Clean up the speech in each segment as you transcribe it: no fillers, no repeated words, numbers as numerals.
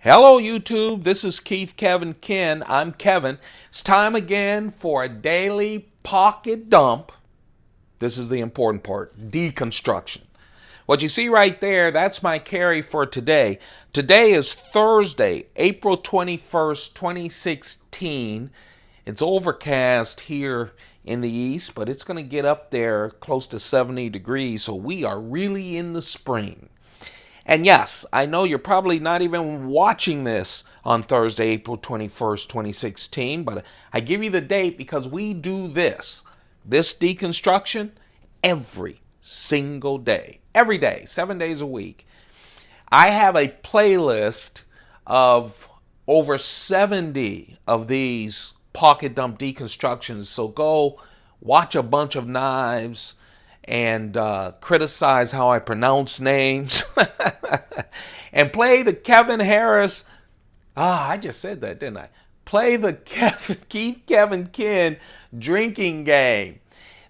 Hello YouTube, this is Keith Kevin Ken. I'm Kevin. It's time again for a daily pocket dump. This is the important part, deconstruction. What you see right there, that's my carry for today. Today is Thursday, April 21st, 2016. It's overcast here in the east, but it's going to get up there close to 70 degrees, so we are really in the spring. And yes, I know you're probably not even watching this on Thursday, April 21st, 2016, but I give you the date because we do this deconstruction every single day, every day, 7 days a week. I have a playlist of over 70 of these pocket dump deconstructions, so go watch a bunch of knives and criticize how I pronounce names and play the Kevin Harris. I just said that, didn't I? Play the Keith Kevin Ken drinking game.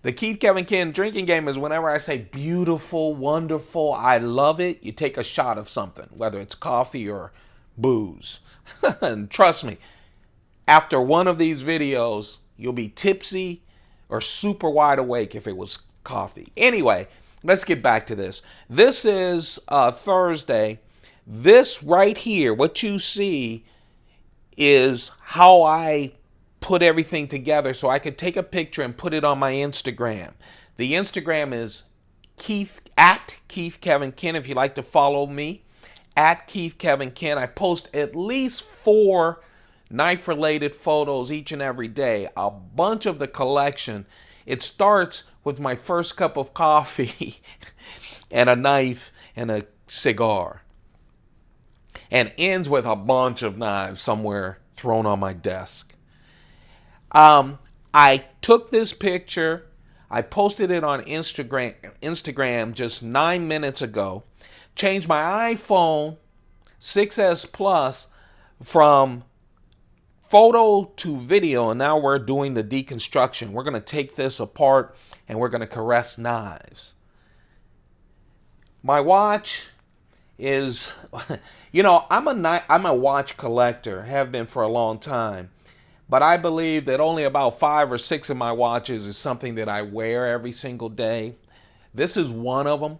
The Keith Kevin Ken drinking game is whenever I say beautiful, wonderful, I love it, you take a shot of something, whether it's coffee or booze. And trust me, after one of these videos, you'll be tipsy or super wide awake if it was coffee. Anyway, let's get back to this. This is Thursday. This right here, what you see, is how I put everything together so I could take a picture and put it on my Instagram. The Instagram is at Keith Kevin Ken. If you'd like to follow me, at Keith Kevin Ken. I post at least 4 knife-related photos each and every day. A bunch of the collection. It starts with my first cup of coffee and a knife and a cigar, and ends with a bunch of knives somewhere thrown on my desk. I took this picture. I posted it on Instagram just 9 minutes ago. Changed my iPhone 6S Plus from photo to video, and now we're doing the deconstruction. We're going to take this apart and we're going to caress knives. My watch is, I'm a watch collector, have been for a long time, but I believe that only about 5 or 6 of my watches is something that I wear every single day. This is one of them.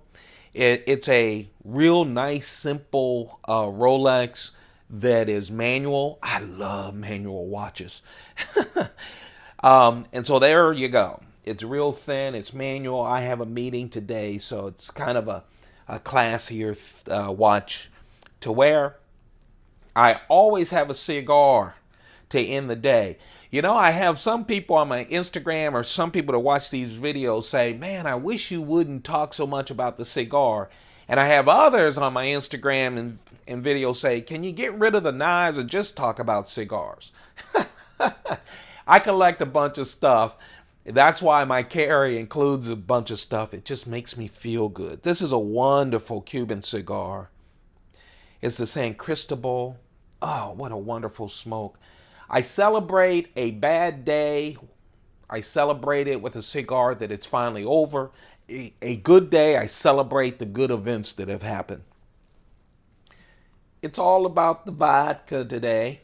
It's a real nice, simple Rolex that is manual. I love manual watches. And so there you go. It's real thin. It's manual. I have a meeting today, so it's kind of a classier watch to wear. I always have a cigar to end the day. I have some people on my Instagram or some people that watch these videos say, man, I wish you wouldn't talk so much about the cigar. And I have others on my Instagram and videos say, can you get rid of the knives and just talk about cigars? I collect a bunch of stuff. That's why my carry includes a bunch of stuff. It just makes me feel good. This is a wonderful Cuban cigar. It's the San Cristobal. Oh, what a wonderful smoke. I celebrate a bad day. I celebrate it with a cigar that it's finally over. A good day, I celebrate the good events that have happened. It's all about the vodka today.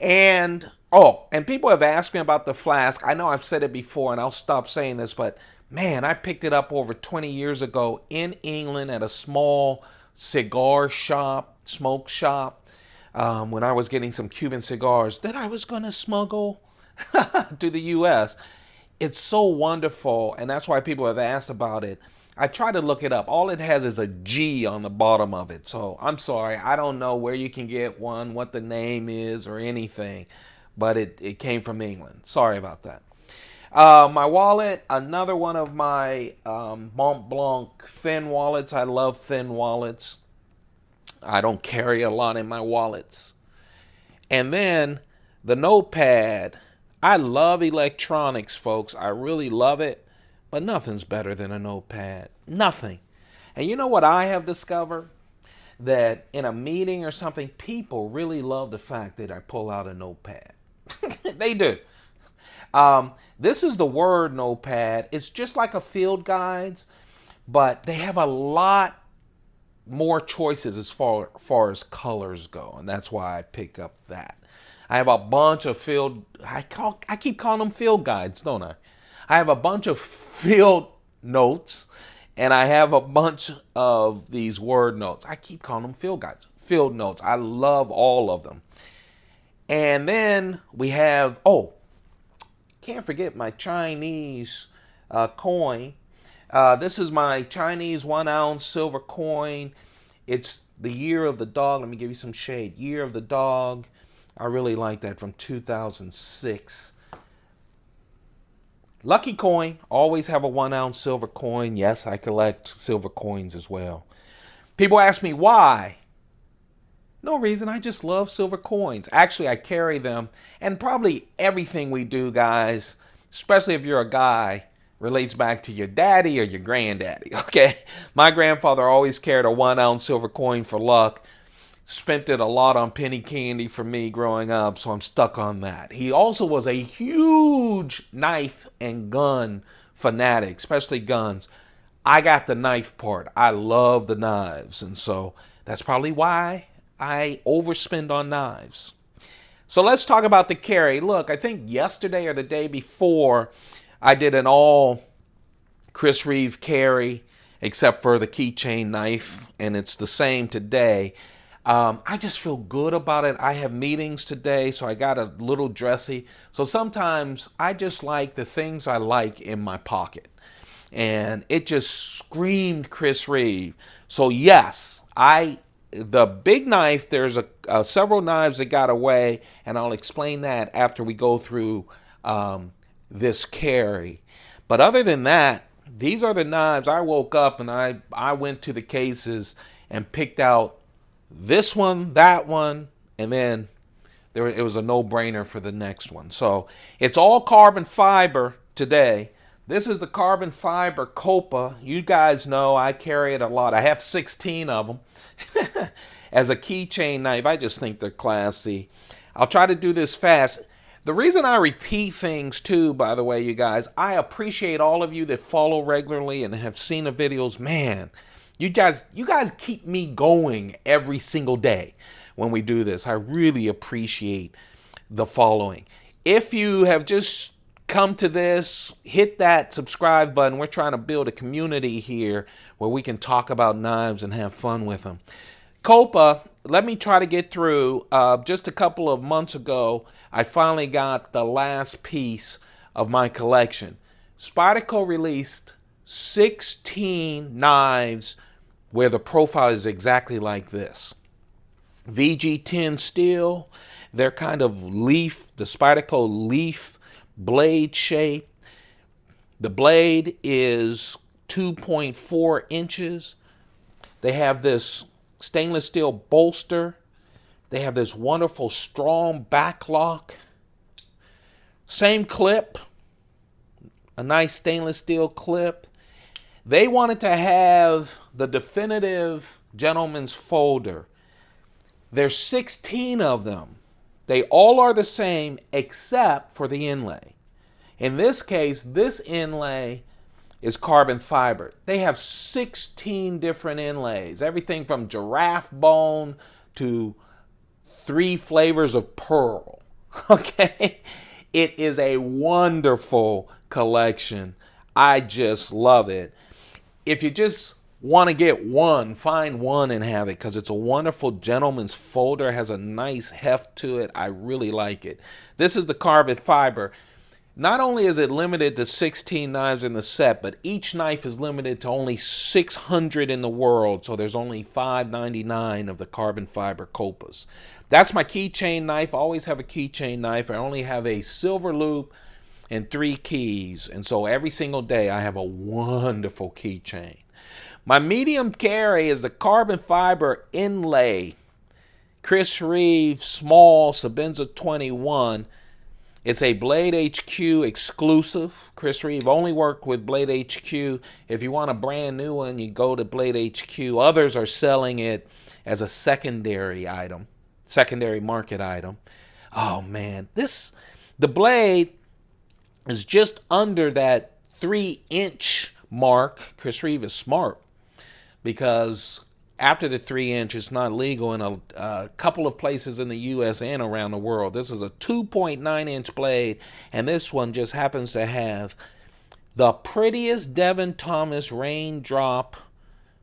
And people have asked me about the flask. I know I've said it before and I'll stop saying this, but man, I picked it up over 20 years ago in England at a small cigar shop, smoke shop, when I was getting some Cuban cigars that I was going to smuggle to the U.S. It's so wonderful, and that's why people have asked about it. I tried to look it up. All it has is a G on the bottom of it. So I'm sorry. I don't know where you can get one, what the name is, or anything. But it came from England. Sorry about that. My wallet, another one of my Mont Blanc thin wallets. I love thin wallets. I don't carry a lot in my wallets. And then the notepad. I love electronics, folks. I really love it. But nothing's better than a notepad. Nothing. And you know what I have discovered? That in a meeting or something, people really love the fact that I pull out a notepad. They do. This is the Word notepad. It's just like a field guides, but they have a lot more choices as far as colors go, and that's why I pick up that. I have a bunch of field. I keep calling them field guides, don't I? I have a bunch of field notes, and I have a bunch of these word notes. I keep calling them field guides, field notes. I love all of them. And then we have, oh, can't forget my Chinese coin. This is my Chinese 1 ounce silver coin. It's the year of the dog. Let me give you some shade. Year of the dog. I really like that, from 2006. Lucky coin. Always have a 1 ounce silver coin. Yes, I collect silver coins as well. People ask me why. No reason. I just love silver coins. Actually, I carry them. And probably everything we do, guys, especially if you're a guy, relates back to your daddy or your granddaddy, okay? My grandfather always carried a 1 ounce silver coin for luck. Spent it a lot on penny candy for me growing up, so I'm stuck on that. He also was a huge knife and gun fanatic, especially guns. I got the knife part. I love the knives, and so that's probably why I overspend on knives. So let's talk about the carry. Look, I think yesterday or the day before, I did an all Chris Reeve carry, except for the keychain knife, and it's the same today. I just feel good about it. I have meetings today, so I got a little dressy. So sometimes I just like the things I like in my pocket. And it just screamed Chris Reeve. So yes, the big knife, there's several knives that got away, and I'll explain that after we go through this carry. But other than that, these are the knives. I woke up and I went to the cases and picked out this one, that one, and then it was a no-brainer for the next one. So it's all carbon fiber today. This is the carbon fiber Kopa. You guys know I carry it a lot. I have 16 of them as a keychain knife. I just think they're classy. I'll try to do this fast. The reason I repeat things too, by the way, you guys, I appreciate all of you that follow regularly and have seen the videos. Man, you guys keep me going every single day when we do this. I really appreciate the following. If you have just come to this, hit that subscribe button. We're trying to build a community here where we can talk about knives and have fun with them. Kopa, let me try to get through. Just a couple of months ago, I finally got the last piece of my collection. Spyderco released 16 knives where the profile is exactly like this. VG10 steel, they're kind of leaf, the Spyderco leaf blade shape. The blade is 2.4 inches. They have this stainless steel bolster. They have this wonderful strong back lock. Same clip, a nice stainless steel clip. They wanted to have the definitive gentleman's folder. There's 16 of them. They all are the same except for the inlay. In this case, this inlay is carbon fiber. They have 16 different inlays, everything from giraffe bone to 3 flavors of pearl. Okay? It is a wonderful collection. I just love it. If you just want to get one, find one and have it, because it's a wonderful gentleman's folder. It has a nice heft to it. I really like it. This is the carbon fiber. Not only is it limited to 16 knives in the set, but each knife is limited to only 600 in the world. So there's only 599 of the carbon fiber Kopas. That's my keychain knife. I always have a keychain knife. I only have a silver loop and 3 keys. And so every single day I have a wonderful keychain. My medium carry is the carbon fiber inlay Chris Reeve small Sebenza 21. It's a Blade HQ exclusive. Chris Reeve only worked with Blade HQ. If you want a brand new one, you go to Blade HQ. Others are selling it as a secondary item, secondary market item. Oh man, the blade is just under that 3-inch mark. Chris Reeve is smart because after the 3-inch, it's not legal in a couple of places in the U.S. and around the world. This is a 2.9-inch blade, and this one just happens to have the prettiest Devin Thomas raindrop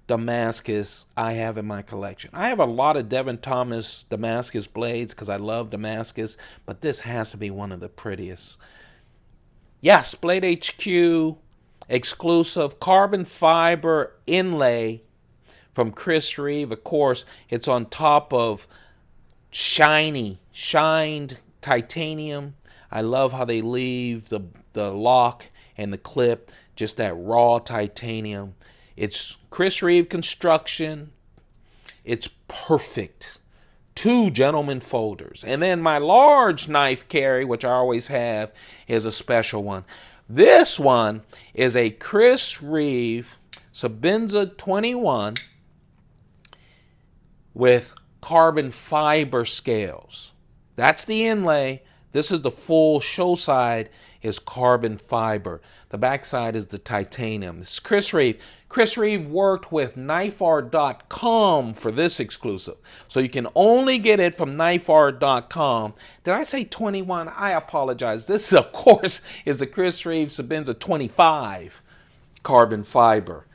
Damascus I have in my collection. I have a lot of Devin Thomas Damascus blades because I love Damascus, but this has to be one of the prettiest. Yes, Blade HQ exclusive carbon fiber inlay from Chris Reeve. Of course, it's on top of shined titanium. I love how they leave the lock and the clip just that raw titanium. It's Chris Reeve construction. It's perfect. 2 gentleman folders. And then my large knife carry, which I always have, is a special one. This one is a Chris Reeve Sebenza 21 with carbon fiber scales. That's the inlay. This is the full show side is carbon fiber. The back side is the titanium. This is Chris Reeve. Chris Reeve worked with knifeart.com for this exclusive. So you can only get it from knifeart.com. Did I say 21? I apologize. This, of course, is the Chris Reeve Sebenza 25 carbon fiber.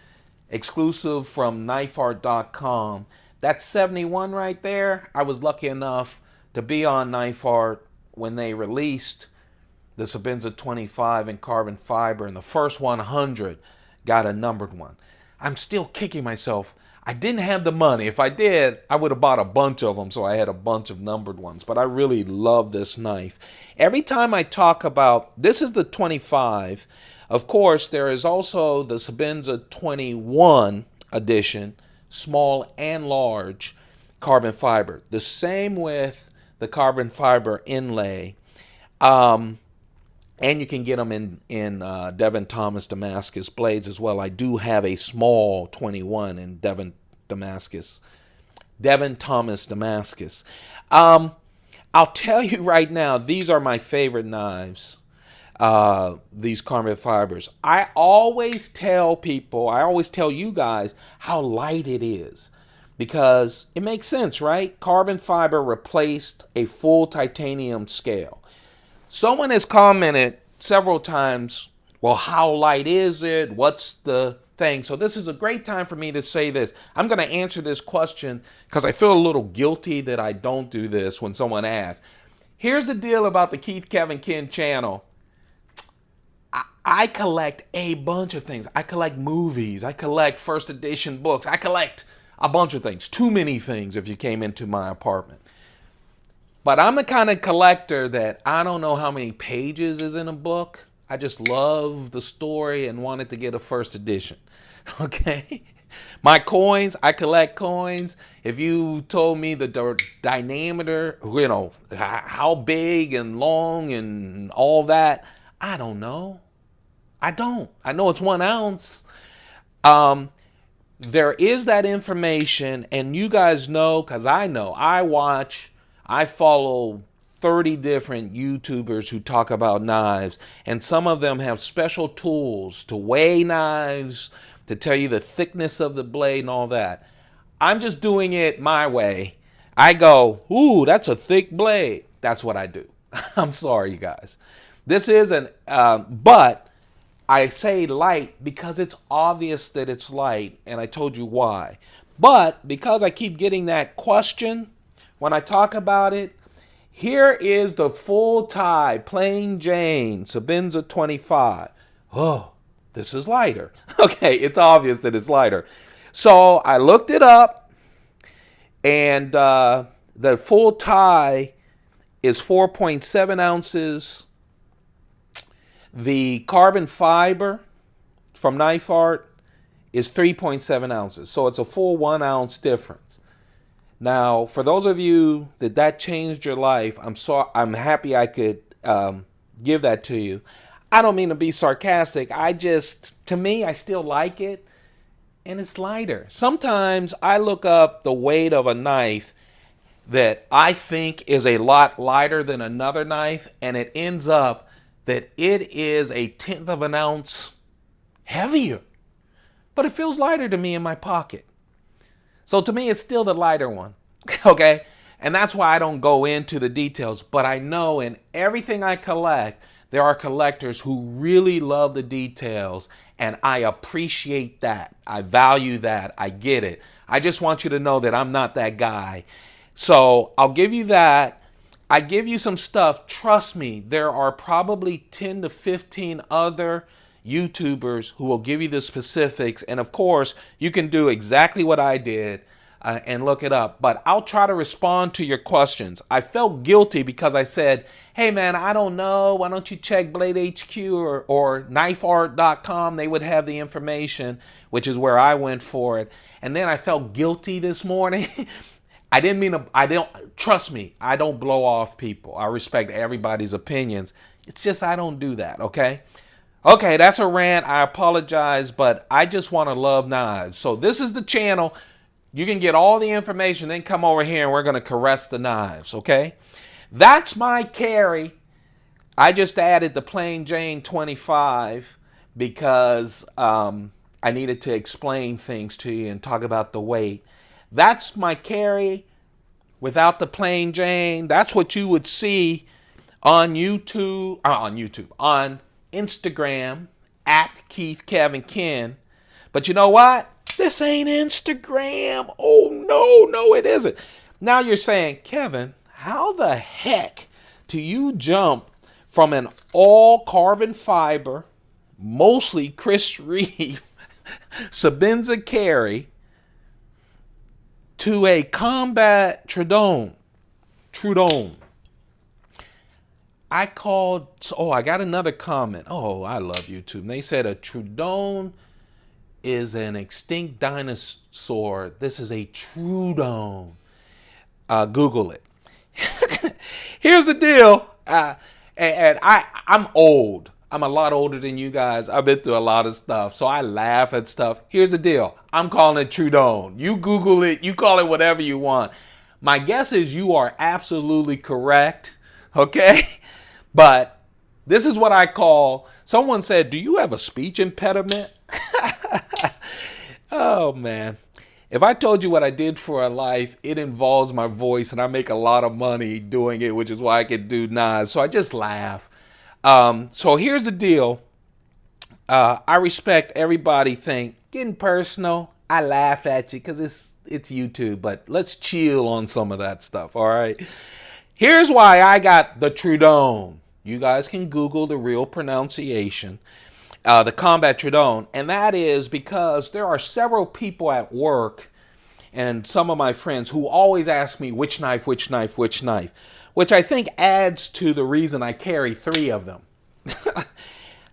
Exclusive from knifeart.com. That's 71 right there. I was lucky enough to be on Knife Art when they released the Sebenza 25 in carbon fiber, and the first 100 got a numbered one. I'm still kicking myself. I didn't have the money. If I did, I would have bought a bunch of them, so I had a bunch of numbered ones. But I really love this knife. Every time I talk about, this is the 25. Of course, there is also the Sebenza 21 edition, small and large carbon fiber. The same with the carbon fiber inlay. And you can get them in Devin Thomas Damascus blades as well. I do have a small 21 in Devin Thomas Damascus. I'll tell you right now, these are my favorite knives, these carbon fibers. I always tell people, I always tell you guys how light it is. Because it makes sense, right? Carbon fiber replaced a full titanium scale. Someone has commented several times, well, how light is it? What's the thing? So this is a great time for me to say this. I'm going to answer this question because I feel a little guilty that I don't do this when someone asks. Here's the deal about the Keith Kevin Ken channel. I collect a bunch of things. I collect movies. I collect first edition books. I collect a bunch of things. Too many things if you came into my apartment. But I'm the kind of collector that I don't know how many pages is in a book. I just love the story and wanted to get a first edition. Okay? My coins, I collect coins. If you told me the diameter, you know, how big and long and all that, I don't know. I don't. I know it's 1 ounce. There is that information, and you guys know, because I know, I follow 30 different YouTubers who talk about knives, and some of them have special tools to weigh knives, to tell you the thickness of the blade and all that. I'm just doing it my way. I go, ooh, that's a thick blade. That's what I do. I'm sorry, you guys. This isn't, but I say light because it's obvious that it's light, and I told you why. But because I keep getting that question when I talk about it, here is the full tie, plain Jane, Sebenza 25. Oh, this is lighter. Okay, it's obvious that it's lighter. So I looked it up, and the full tie is 4.7 ounces. The carbon fiber from Knife Art is 3.7 ounces. So it's a full 1 ounce difference. Now, for those of you that changed your life, I'm happy I could give that to you. I don't mean to be sarcastic. To me, I still like it, and it's lighter. Sometimes I look up the weight of a knife that I think is a lot lighter than another knife, and it ends up that it is 1/10 of an ounce heavier. But it feels lighter to me in my pocket. So to me, it's still the lighter one. Okay? And that's why I don't go into the details. But I know in everything I collect, there are collectors who really love the details. And I appreciate that. I value that. I get it. I just want you to know that I'm not that guy. So I'll give you that. I give you some stuff. Trust me, there are probably 10 to 15 other YouTubers who will give you the specifics. And of course, you can do exactly what I did and look it up. But I'll try to respond to your questions. I felt guilty because I said, hey man, I don't know. Why don't you check Blade HQ or knifeart.com? They would have the information, which is where I went for it. And then I felt guilty this morning. I didn't mean to, trust me, I don't blow off people. I respect everybody's opinions. It's just I don't do that, okay? Okay, that's a rant. I apologize, but I just want to love knives. So this is the channel. You can get all the information, then come over here and we're going to caress the knives, okay? That's my carry. I just added the Plain Jane 25 because I needed to explain things to you and talk about the weight. That's my carry without the Plain Jane. That's what you would see on YouTube, on Instagram at Keith Kevin Ken. But you know what? This ain't Instagram. Oh, no, it isn't. Now you're saying, Kevin, how the heck do you jump from an all carbon fiber, mostly Chris Reeve, Sebenza carry to a combat Trudon? I got another comment. Oh, I love YouTube. They said a Trudon is an extinct dinosaur. This is a Trudon. Google it. Here's the deal. And I'm old. I'm a lot older than you guys. I've been through a lot of stuff. So I laugh at stuff. Here's the deal. I'm calling it Trudon. You Google it. You call it whatever you want. My guess is you are absolutely correct. Okay? But this is what I call, someone said, do you have a speech impediment? Oh, man. If I told you what I did for a life, it involves my voice, and I make a lot of money doing it, which is why I can do knives. So I just laugh. So here's the deal. I respect everybody getting personal. I laugh at you because it's YouTube, but let's chill on some of that stuff, all right? Here's why I got the Trudon. You guys can Google the real pronunciation. The combat Trudon, and that is because there are several people at work and some of my friends who always ask me which knife, which I think adds to the reason I carry 3 of them.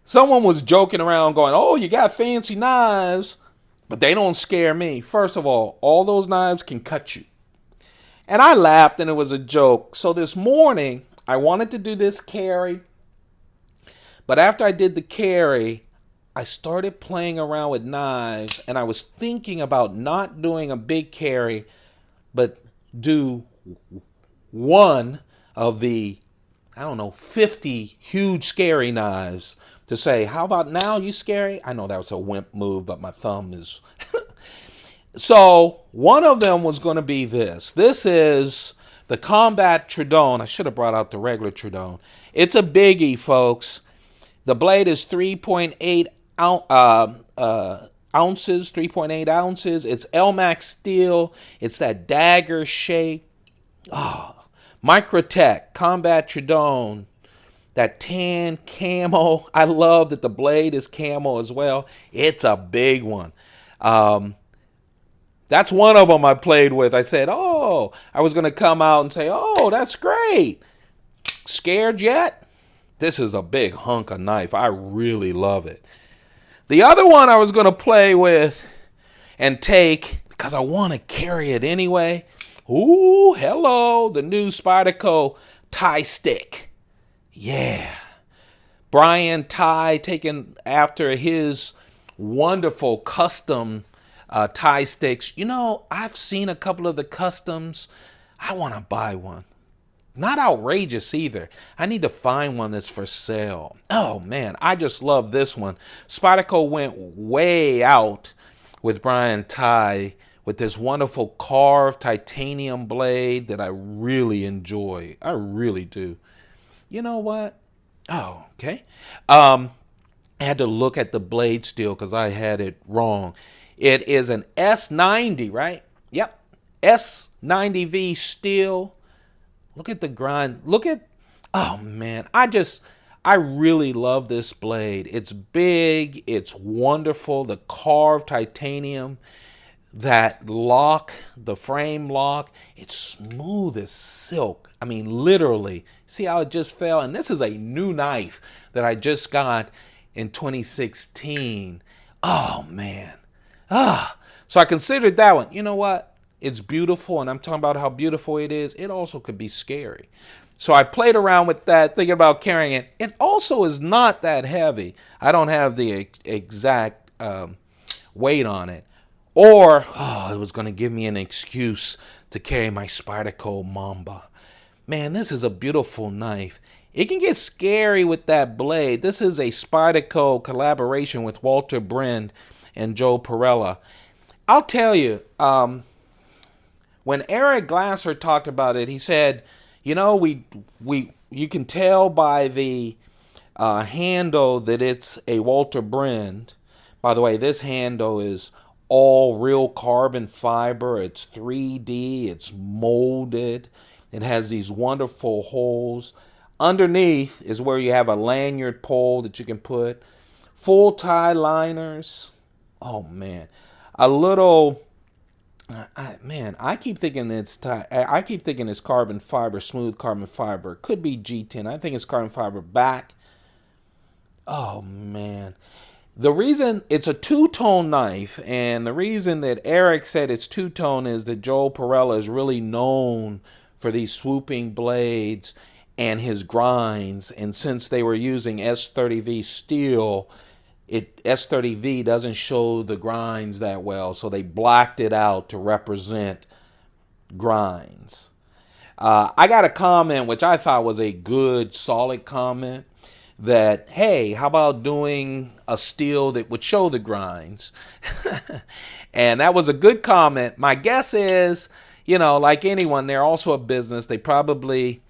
Someone was joking around going, oh, you got fancy knives, but they don't scare me. First of all those knives can cut you. And I laughed and it was a joke. So this morning, I wanted to do this carry. But after I did the carry, I started playing around with knives, and I was thinking about not doing a big carry, but do one of the, 50 huge scary knives to say, how about now, you scary? I know that was a wimp move, but my thumb is... So one of them was going to be this. This is the Combat Trudon. I should have brought out the regular Trudon. It's a biggie, folks. The blade is 3.8 ounces, 3.8 ounces. It's LMAX steel. It's that dagger shape. Microtech, Combat Trudon. That tan camo. I love that the blade is camo as well. It's a big one. That's one of them I played with. I said, I was going to come out and say, that's great. Scared yet? This is a big hunk of knife. I really love it. The other one I was going to play with and take, because I want to carry it anyway. Ooh, hello. The new Spyderco tie stick. Yeah. Brian Ty, taken after his wonderful custom tie sticks. I've seen a couple of the customs. I want to buy one. Not outrageous either. I need to find one that's for sale. Oh man, I just love this one. Spyderco went way out with Brian Ty with this wonderful carved titanium blade that I really enjoy. I really do. You know what? Oh, okay. I had to look at the blade steel because I had it wrong. It is an S90, right? Yep. S90V steel. Look at the grind. Look at, oh man, I really love this blade. It's big, it's wonderful. The carved titanium, that lock, the frame lock, it's smooth as silk. I mean, literally. See how it just fell? And this is a new knife that I just got in 2016. Oh man. So I considered that one. You know what? It's beautiful, and I'm talking about how beautiful it is. It also could be scary. So I played around with that, thinking about carrying it. It also is not that heavy. I don't have the exact weight on it. Or, it was going to give me an excuse to carry my Spyderco Mamba. Man, this is a beautiful knife. It can get scary with that blade. This is a Spyderco collaboration with Walter Brend and Joe Perella. I'll tell you, when Eric Glasser talked about it, he said, you know, you can tell by the handle that it's a Walter Brend. By the way, this handle is all real carbon fiber. It's 3D. It's molded. It has these wonderful holes. Underneath is where you have a lanyard pole that you can put. Full tie liners. Oh man, a little. I keep thinking it's I keep thinking it's carbon fiber, smooth carbon fiber. Could be G10. I think it's carbon fiber back. Oh man. The reason it's a two-tone knife, and the reason that Eric said it's two-tone is that Joe Perella is really known for these swooping blades and his grinds. And since they were using S30V steel, S30V doesn't show the grinds that well, so they blacked it out to represent grinds. I got a comment, which I thought was a good, solid comment, that, hey, how about doing a steel that would show the grinds? And that was a good comment. My guess is, you know, like anyone, they're also a business. They probably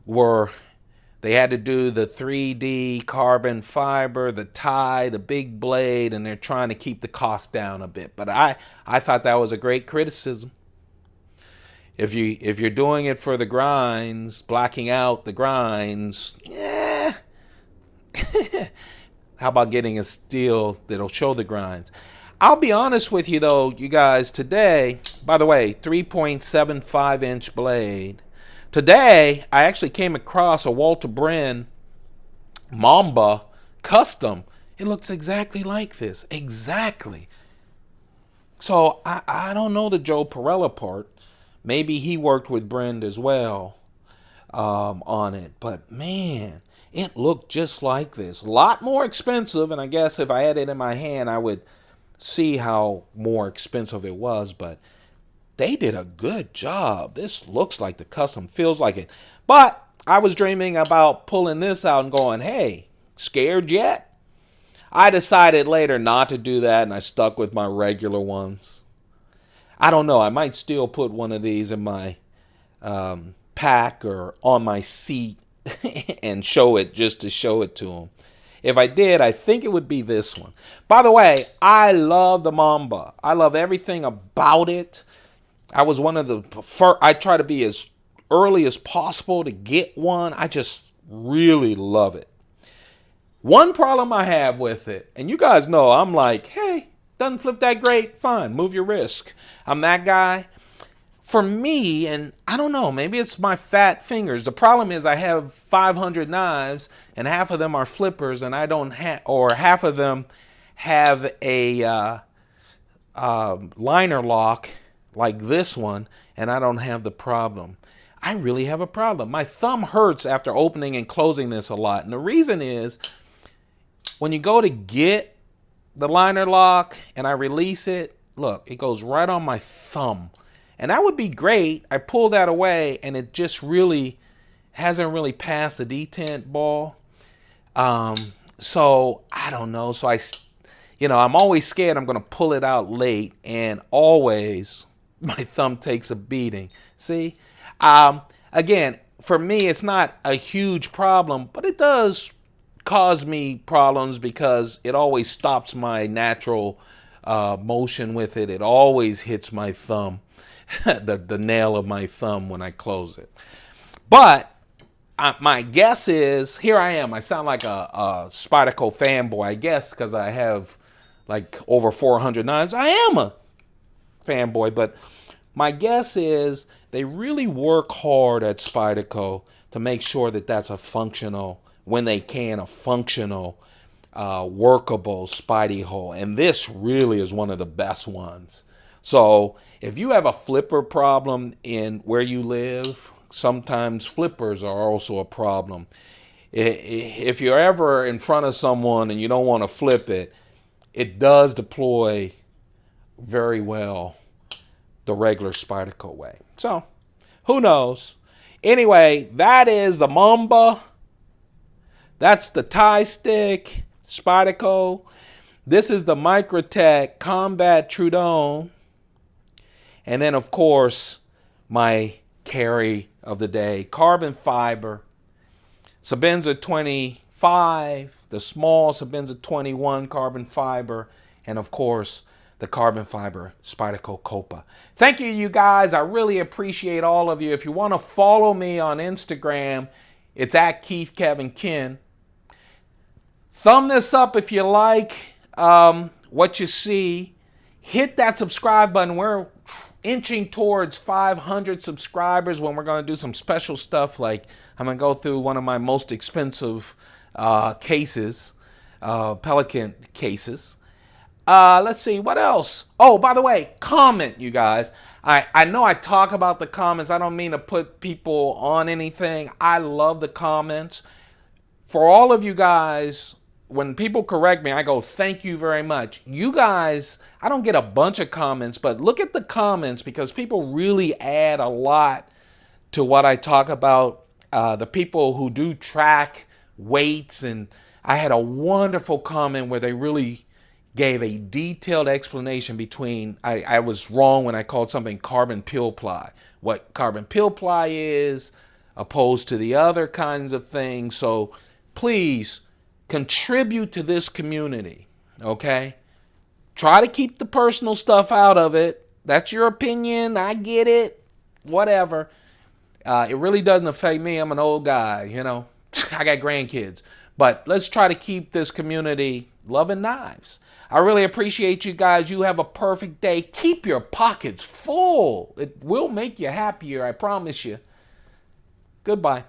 they had to do the 3D carbon fiber, the tie, the big blade, and they're trying to keep the cost down a bit. But I thought that was a great criticism. If you're doing it for the grinds, blacking out the grinds, yeah. How about getting a steel that'll show the grinds? I'll be honest with you though, you guys, today, by the way, 3.75 inch blade. Today, I actually came across a Walter Brend Mamba custom. It looks exactly like this. Exactly. So I don't know the Joe Perella part. Maybe he worked with Brend as well on it. But man, it looked just like this. A lot more expensive, and I guess if I had it in my hand, I would see how more expensive it was. But they did a good job. This looks like the custom, feels like it. But I was dreaming about pulling this out and going, hey, scared yet? I decided later not to do that, and I stuck with my regular ones. I don't know. I might still put one of these in my pack or on my seat and show it just to show it to them. If I did, I think it would be this one. By the way, I love the Mamba. I love everything about it. I was one of the first. I try to be as early as possible to get one. I just really love it. One problem I have with it, and you guys know, I'm like, hey, doesn't flip that great? Fine, move your risk. I'm that guy. For me, and I don't know, maybe it's my fat fingers. The problem is I have 500 knives, and half of them are flippers, and I don't have, or half of them have a liner lock like this one, and I don't have the problem. I really have a problem. My thumb hurts after opening and closing this a lot, and the reason is when you go to get the liner lock and I release it, look, it goes right on my thumb. And that would be great. I pull that away and it just really hasn't really passed the detent ball. So I don't know. So you know, I'm always scared I'm going to pull it out late, and always my thumb takes a beating. See? Again, for me, it's not a huge problem, but it does cause me problems because it always stops my natural motion with it. It always hits my thumb, the nail of my thumb when I close it. But my guess is, here I am. I sound like a Spyderco fanboy, I guess, because I have like over 400 knives. I am a fanboy, but my guess is they really work hard at Spyderco to make sure that that's a functional, when they can, a functional, workable Spidey hole. And this really is one of the best ones. So if you have a flipper problem in where you live, sometimes flippers are also a problem. If you're ever in front of someone and you don't want to flip it, it does deploy very well the regular Spyderco way. So, who knows? Anyway, that is the Mamba. That's the tie stick, Spyderco. This is the Microtech Combat Trudon. And then, of course, my carry of the day, carbon fiber, Sebenza 25, the small Sebenza 21 carbon fiber, and of course, the carbon fiber Spyderco Kopa. Thank you, you guys. I really appreciate all of you. If you want to follow me on Instagram, it's at KeithKevinKen. Thumb this up if you like what you see. Hit that subscribe button. We're inching towards 500 subscribers when we're going to do some special stuff, like I'm going to go through one of my most expensive cases, Pelican cases. Let's see, what else? Oh, by the way, comment, you guys. I know I talk about the comments. I don't mean to put people on anything. I love the comments. For all of you guys, when people correct me, I go, thank you very much. You guys, I don't get a bunch of comments, but look at the comments because people really add a lot to what I talk about. The people who do track weights, and I had a wonderful comment where they really gave a detailed explanation between, I was wrong when I called something carbon pill ply, what carbon pill ply is opposed to the other kinds of things. So please contribute to this community, okay? Try to keep the personal stuff out of it. That's your opinion. I get it. Whatever. It really doesn't affect me. I'm an old guy, you know. I got grandkids. But let's try to keep this community loving knives. I really appreciate you guys. You have a perfect day. Keep your pockets full. It will make you happier, I promise you. Goodbye.